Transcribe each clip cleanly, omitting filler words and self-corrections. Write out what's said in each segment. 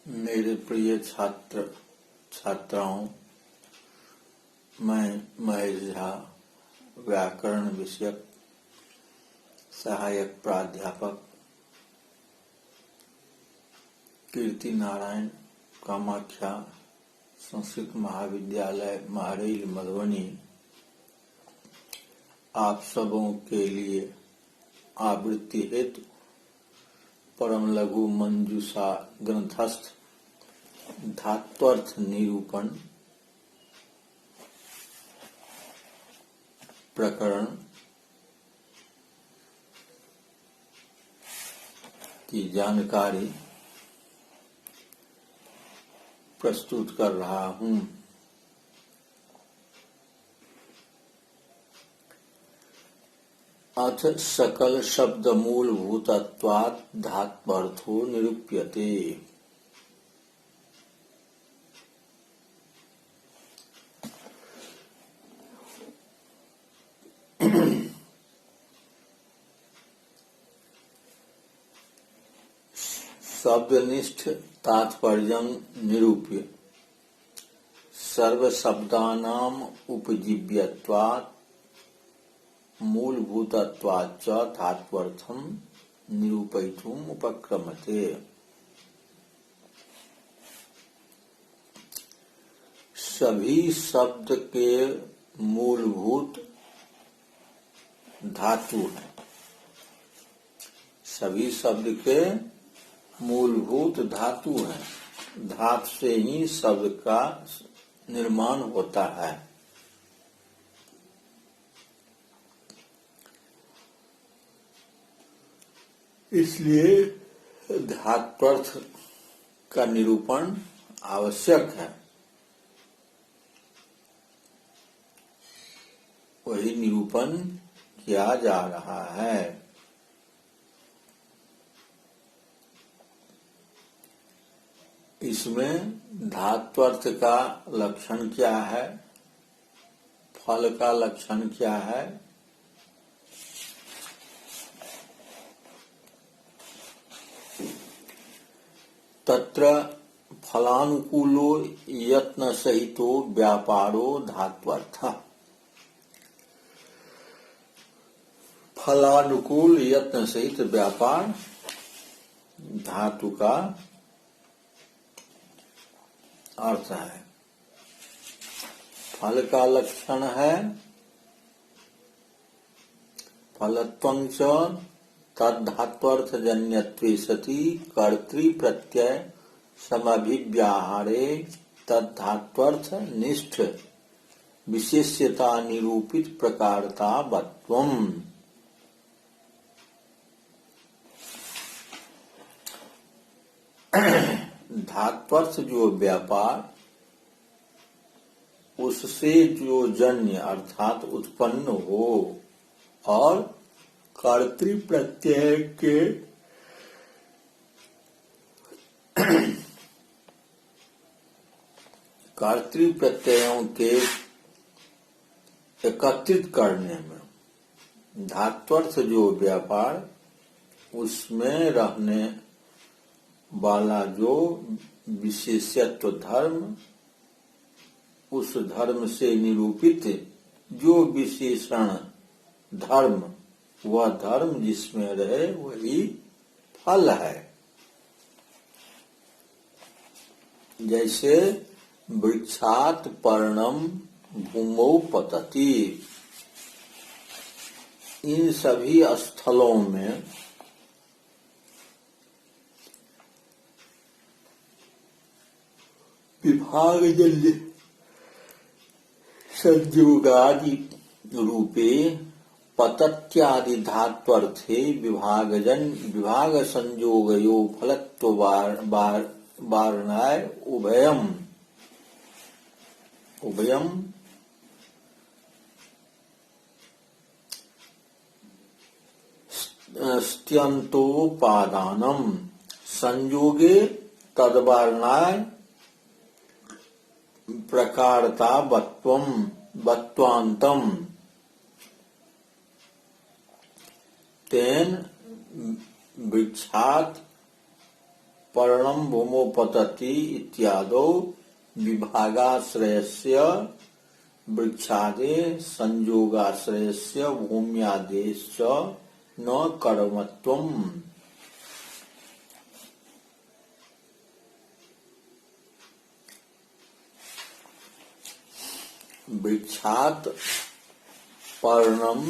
मेरे प्रिय छात्राओं, मैं महेश झा, व्याकरण विषयक सहायक प्राध्यापक, कीर्ति नारायण कामाख्या संस्कृत महाविद्यालय महरैल मधुबनी, आप सबों के लिए आवृत्ति हेतु परम लघु मंजूषा ग्रंथस्थ धात्वर्थ निरूपण प्रकरण की जानकारी प्रस्तुत कर रहा हूँ। अथ सकल शब्द मूलभूतत्वात् धात्वर्थो निरूप्यते। शब्दनिष्ठ तात्पर्यं निरूप्य सर्वशब्दानाम् उपजीव्यत्वात् मूलभूतत्वाच्च धात्वर्थं निरूपयितुम् उपक्रमते। सभी शब्द के मूलभूत धातु हैं। सभी शब्द के मूलभूत धातु हैं। धातु से ही शब्द का निर्माण होता है। इसलिए धात्वर्थ का निरूपण आवश्यक है। वही निरूपण किया जा रहा है। इसमें धात्वर्थ का लक्षण क्या है, फल का लक्षण क्या है, तत्र फलानुकूलो यत्न सहितो व्यापारो धात्वर्थः। फलानुकूल यत्न सहित व्यापार धातु का अर्थ है। फल का लक्षण है फलत्वं च तद्धात्वर्थजन्यत्वे सति कर्तृ प्रत्यय समभिव्याहारे तद्धात्वर्थ निष्ठ विशेष्यता निरूपित प्रकारतावत्वम्। धात्वर्थ जो व्यापार, उससे जो जन्य अर्थात उत्पन्न हो और कर्तृ प्रत्यय के कर्तृ प्रत्ययों के एकत्रित करने में धात्वर्थ जो व्यापार, उसमें रहने वाला जो विशेषत्व धर्म, उस धर्म से निरूपित जो विशेषण धर्म, वह धर्म जिसमें रहे वही फल है। जैसे वृक्षात् पर्णम भूमौ पतति, इन सभी स्थलों में विभागजन्य संयोगादि रूपे पतत्यादि धात्वर्थे विभाग संयोगयो फलत्व वारणाय उभयम स्त्यन्तोपादानम संयोगे तद्वारणाय प्रकारता वत्वांतम तेन वृक्षात् पर्णम भूमो पतति इत्यादो विभागाश्रयस्य वृक्षादे संयोगाश्रयस्य भूम्यादेश्च न कर्मत्वम्। वृक्षात पर्णम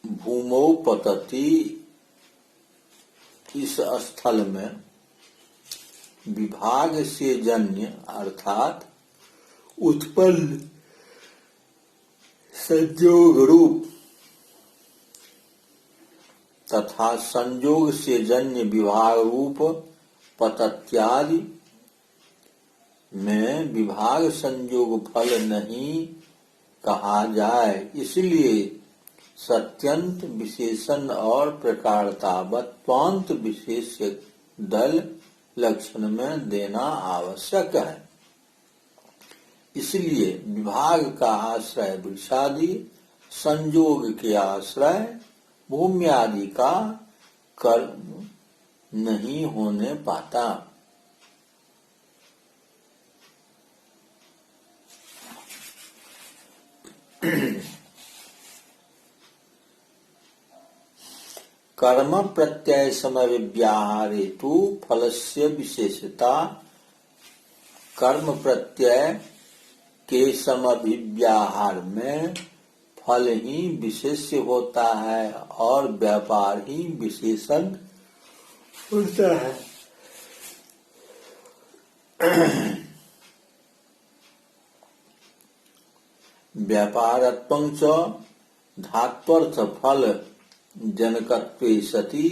भूमौ पतति, इस स्थल में विभाग से जन्य अर्थात उत्पन्न संयोग रूप तथा संयोग से जन्य विभाग रूप पतत्यादि में विभाग संयोग फल नहीं कहा जाए, इसलिए सत्यंत विशेषण और प्रकारतावत्वांत विशेष दल लक्षण में देना आवश्यक है। इसलिए विभाग का आश्रय वृक्षादि, संयोग के आश्रय भूमि आदि का कर्म नहीं होने पाता। कर्म प्रत्यय समय व्याहारे तु फलस्य विशेषता, कर्म प्रत्यय के समभिव्याहार में फल ही विशेष्य होता है और व्यापार ही विशेषण होता है। व्यापारत्वं च धात्वर्थ फल जनकत्वे सति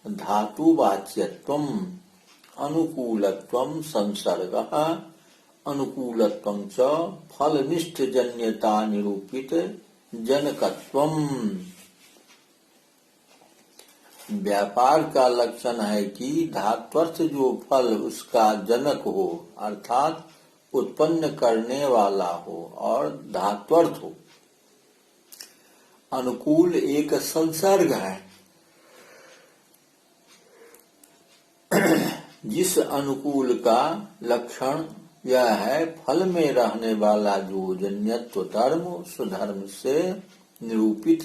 धातुवाच्यत्वम् अनुकूलत्वं संसर्गः अनुकूलत्वं च फलनिष्ठ जन्यता निरूपित जनकत्वम्। व्यापार का लक्षण है कि धात्वर्थ जो फल उसका जनक हो अर्थात उत्पन्न करने वाला हो और धात्वर्थ हो। अनुकूल एक संसर्ग है, जिस अनुकूल का लक्षण यह है फल में रहने वाला जो जन्यत्व धर्म उस धर्म से निरूपित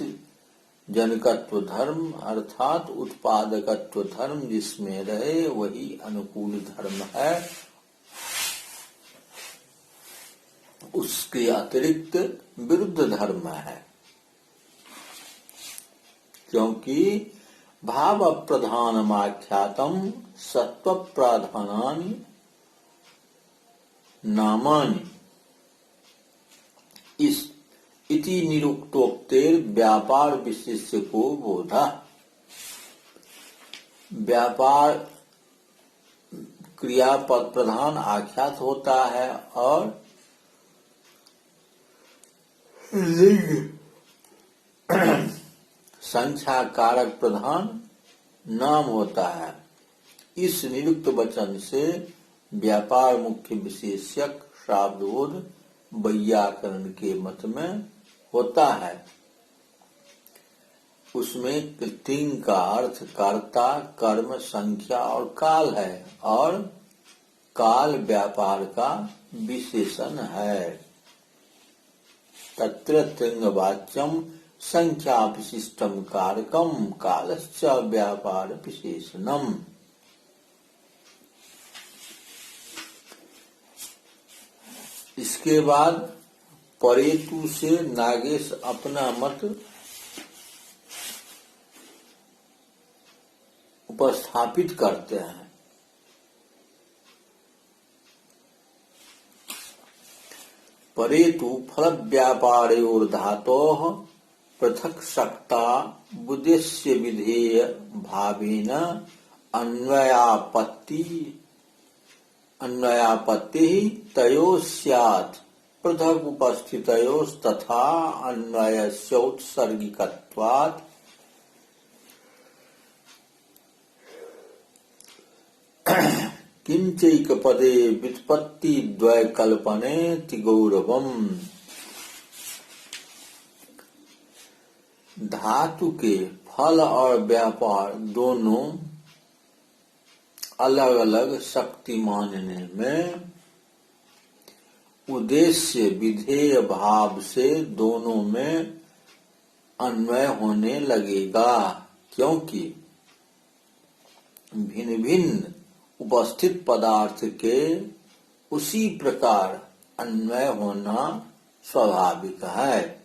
जनकत्व धर्म अर्थात उत्पादकत्व धर्म जिसमें रहे वही अनुकूल धर्म है। उसके अतिरिक्त विरुद्ध धर्म है, क्योंकि भाव प्रधानमाख्यातम सत्व प्रधानानि नामानि इस इति निरुक्तोक्तेर व्यापार विशेष्य को बोधा। व्यापार क्रियापद प्रधान आख्यात होता है और लिंग संख्या कारक प्रधान नाम होता है। इस निरुक्त वचन से व्यापार मुख्य विशेषक शाब्दोद वैयाकरण के मत में होता है। उसमें तिंग का अर्थ कर्ता कर्म संख्या और काल है और काल व्यापार का विशेषण है। तत्र तिंग वाच्यम संख्या विशिष्टम कारकम कालश्च व्यापार विशेषणम। इसके बाद परेतु से नागेश अपना मत उपस्थापित करते हैं। परेतु फल व्यापारयोर धातोः पृथक शक्ता बुद्धिस्य विधेय भावेन अन्वयापत्ति तयोः स्यात् पृथक उपस्थितयोस्तथा अन्वयस्योत्सर्गिकत्वात्। किंचैक पदे व्युत्पत्ति द्वय कल्पने तिगौरवम्। धातु के फल और व्यापार दोनों अलग अलग शक्ति मानने में उद्देश्य विधेय भाव से दोनों में अन्वय होने लगेगा, क्योंकि भिन्न भिन्न उपस्थित पदार्थ के उसी प्रकार अन्वय होना स्वाभाविक है।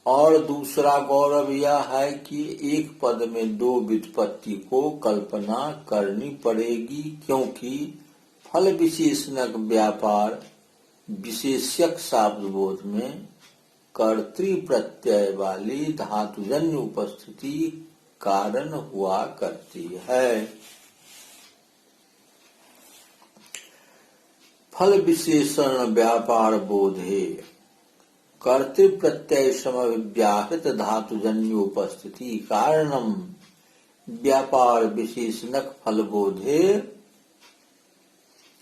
और दूसरा गौरव यह है कि एक पद में दो व्युत्पत्ति को कल्पना करनी पड़ेगी, क्योंकि फल विशेषणक व्यापार विशेष्यक शाब्दबोध में कर्तृ प्रत्यय वाली धातुजन्य उपस्थिति कारण हुआ करती है। फल विशेषण व्यापार बोधे कर्तृ प्रत्यय समव्याहृत धातुजन्य उपस्थिति कारणम व्यापार विशेषणक फल बोधे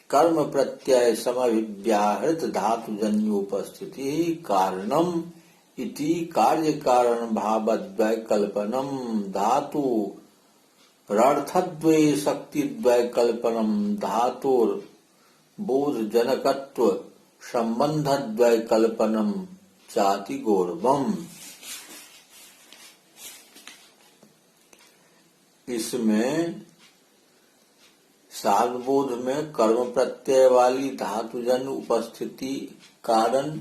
कर्म प्रत्यय समव्याहृत धातुजन्य उपस्थिति कारणम इति कार्य कारण भावद्वय कल्पनम धातु रर्थद्वय शक्तिद्वय कल्पनम धातुर बोध जनकत्व संबंधद्वय कल्पनम चाति गौरवम। इसमें शाब्दबोध में कर्म प्रत्यय वाली धातुजन उपस्थिति कारण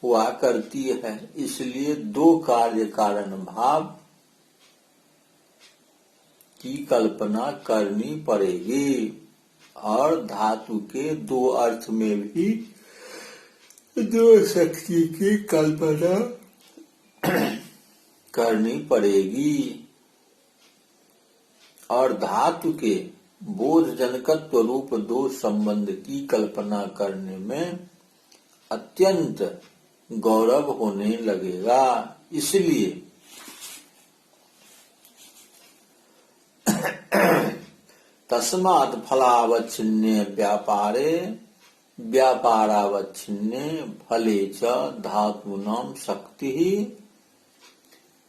हुआ करती है, इसलिए दो कार्य कारण भाव की कल्पना करनी पड़ेगी और धातु के दो अर्थ में भी दो शक्ति की कल्पना करनी पड़ेगी और धातु के बोध जनकत्व रूप दो संबंध की कल्पना करने में अत्यंत गौरव होने लगेगा। इसलिए तस्मात् फलावच्छिन्ने व्यापारे व्यापारावच्छिन्ने फले च धातूनां शक्ति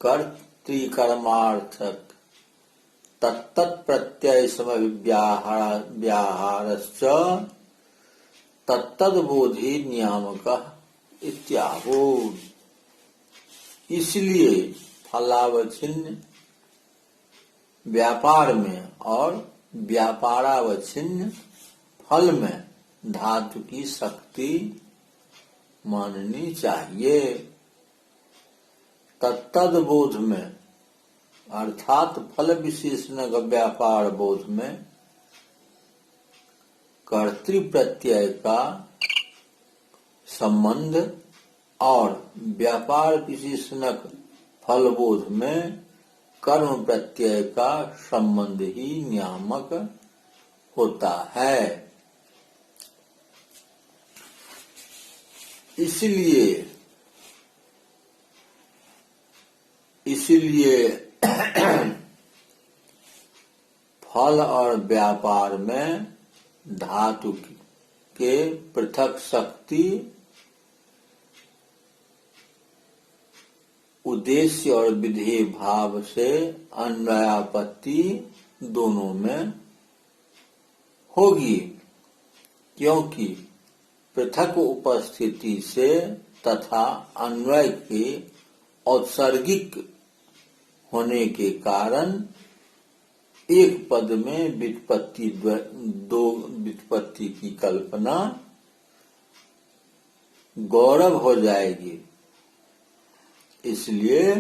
कर्तृकर्मार्थक तत्तत् प्रत्यय समव्याहारश्च तत्तद्बोधि नियामकः इत्याहो। इसलिए फलावच्छिन्न व्यापार में और व्यापारावच्छिन्न फल में धातु की शक्ति माननी चाहिए। तत्तद बोध में अर्थात फल विशेषण व्यापार बोध में कर्तृ प्रत्यय का संबंध और व्यापार विशेषणक फल बोध में कर्म प्रत्यय का संबंध ही नियामक होता है। इसलिए फल और व्यापार में धातु के पृथक शक्ति उद्देश्य और विधेय भाव से अन्वयापत्ति दोनों में होगी, क्योंकि पृथक उपस्थिति से तथा अन्वय के औत्सर्गिक होने के कारण एक पद में दो व्युत्पत्ति की कल्पना गौरव हो जाएगी। इसलिए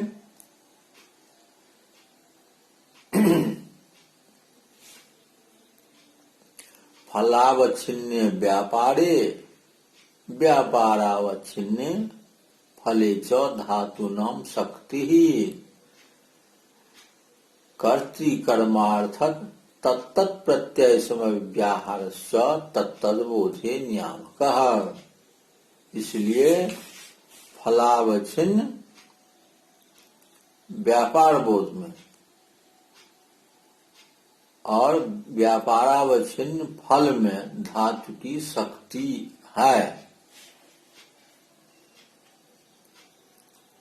फलावच्छिन्ने व्यापारे व्यापारावच्छिन्ने फले च धातूनां शक्ति कर्तृकर्मार्थक तत्तत् प्रत्यय समव्याहारश्च तत्तद्बोधे नियामकः। इसलिए फलावच्छिन्न व्यापार बोध में और व्यापारावच्छिन्न फल में धातु की शक्ति है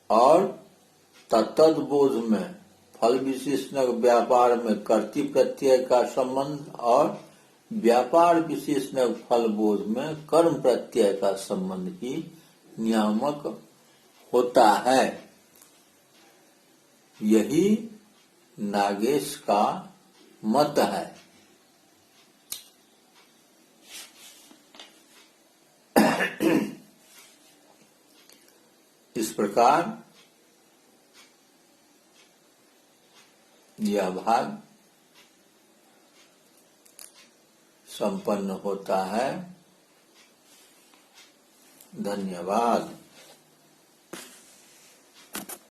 और तत्तद बोध में फल विशेषण व्यापार में कर्तृ प्रत्यय का संबंध और व्यापार विशेषण फल बोध में कर्म प्रत्यय का संबंध ही नियामक होता है। यही नागेश का मत है। इस प्रकार यह भाग संपन्न होता है। धन्यवाद।